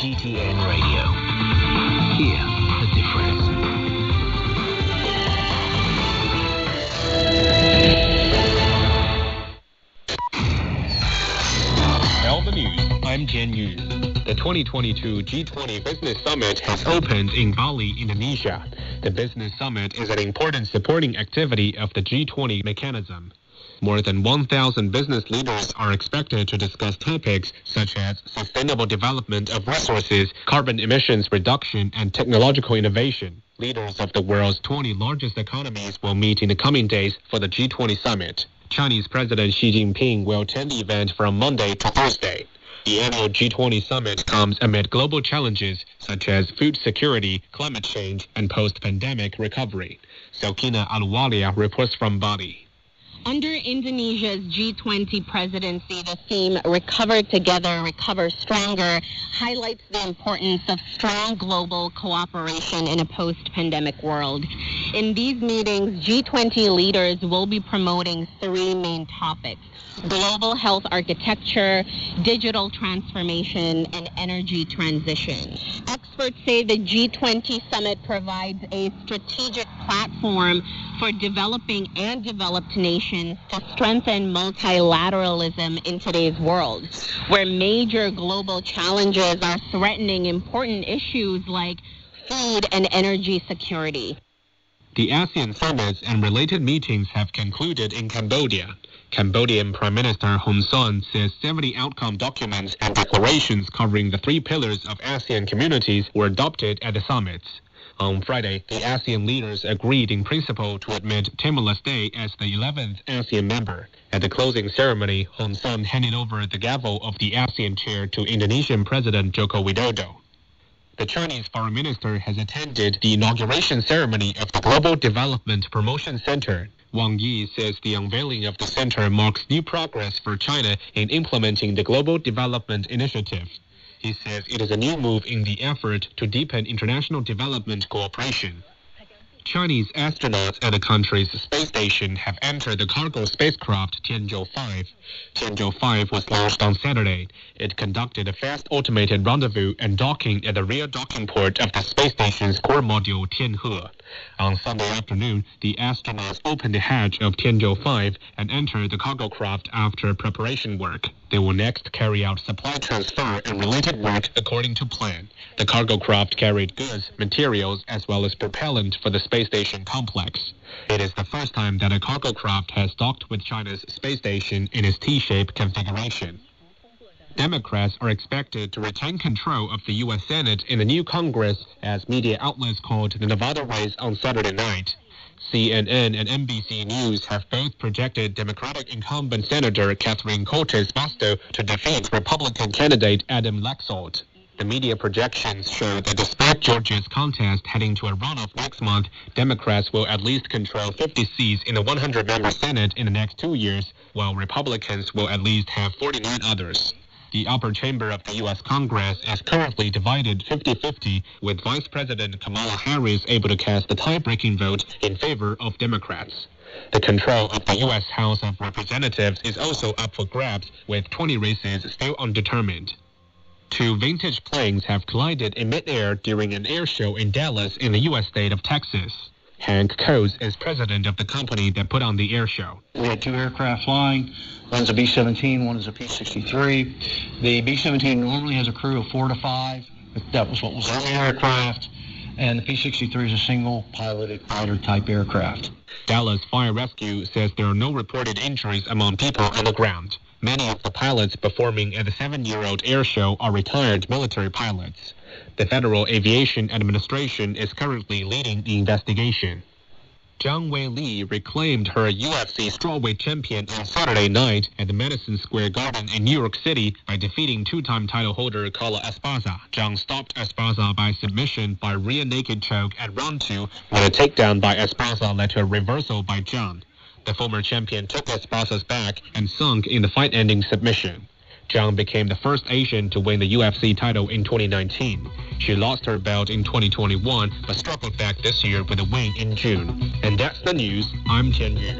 GTN Radio. Hear the difference. All the news. I'm Tian Yu. The 2022 G20 Business Summit has opened in Bali, Indonesia. The Business Summit is an important supporting activity of the G20 mechanism. More than 1,000 business leaders are expected to discuss topics such as sustainable development of resources, carbon emissions reduction, and technological innovation. Leaders of the world's 20 largest economies will meet in the coming days for the G20 summit. Chinese President Xi Jinping will attend the event from Monday to Thursday. The annual G20 summit comes amid global challenges such as food security, climate change, and post-pandemic recovery. Selkina Aluwalia reports from Bali. Under Indonesia's G20 presidency, the theme Recover Together, Recover Stronger highlights the importance of strong global cooperation in a post-pandemic world. In these meetings, G20 leaders will be promoting three main topics: global health architecture, digital transformation, and energy transition. Experts say the G20 summit provides a strategic platform for developing and developed nations to strengthen multilateralism in today's world, where major global challenges are threatening important issues like food and energy security. The ASEAN summits and related meetings have concluded in Cambodia. Cambodian Prime Minister Hun Sen says 70 outcome documents and declarations covering the three pillars of ASEAN communities were adopted at the summits. On Friday, the ASEAN leaders agreed in principle to admit Timor-Leste as the 11th ASEAN member. At the closing ceremony, Hun Sen handed over the gavel of the ASEAN chair to Indonesian President Joko Widodo. The Chinese Foreign Minister has attended the inauguration ceremony of the Global Development Promotion Center. Wang Yi says the unveiling of the center marks new progress for China in implementing the Global Development Initiative. He says it is a new move in the effort to deepen international development cooperation. Chinese astronauts at the country's space station have entered the cargo spacecraft Tianzhou 5. Tianzhou 5 was launched on Saturday. It conducted a fast automated rendezvous and docking at the rear docking port of the space station's core module Tianhe. On Sunday afternoon, the astronauts opened the hatch of Tianzhou 5 and entered the cargo craft after preparation work. They will next carry out supply transfer and related work according to plan. The cargo craft carried goods, materials, as well as propellant for the space station complex. It is the first time that a cargo craft has docked with China's space station in its T-shaped configuration. Democrats are expected to retain control of the U.S. Senate in the new Congress, as media outlets called the Nevada race on Saturday night. CNN and NBC News have both projected Democratic incumbent Senator Catherine Cortez Masto to defeat Republican candidate Adam Laxalt. The media projections show that despite Georgia's contest heading to a runoff next month, Democrats will at least control 50 seats in the 100-member Senate in the next 2 years, while Republicans will at least have 49 others. The upper chamber of the U.S. Congress is currently divided 50-50, with Vice President Kamala Harris able to cast the tie-breaking vote in favor of Democrats. The control of the U.S. House of Representatives is also up for grabs, with 20 races still undetermined. Two vintage planes have collided in midair during an air show in Dallas in the U.S. state of Texas. Hank Coase is president of the company that put on the air show. We had two aircraft flying. One's a B-17, one is a P-63. The B-17 normally has a crew of 4 to 5. That was what was on the aircraft. And the P-63 is a single piloted fighter-type aircraft. Dallas Fire Rescue says there are no reported injuries among people on the ground. Many of the pilots performing at the 7-year-old air show are retired military pilots. The Federal Aviation Administration is currently leading the investigation. Zhang Weili reclaimed her UFC strawweight champion on Saturday night at the Madison Square Garden in New York City by defeating two-time title holder Carla Esparza. Zhang stopped Esparza by submission by rear naked choke at round 2 when a takedown by Esparza led to a reversal by Zhang. The former champion took Esparza's back and sunk in the fight-ending submission. Zhang became the first Asian to win the UFC title in 2019. She lost her belt in 2021, but struggled back this year with a win in June. And that's the news. I'm Tian Yu.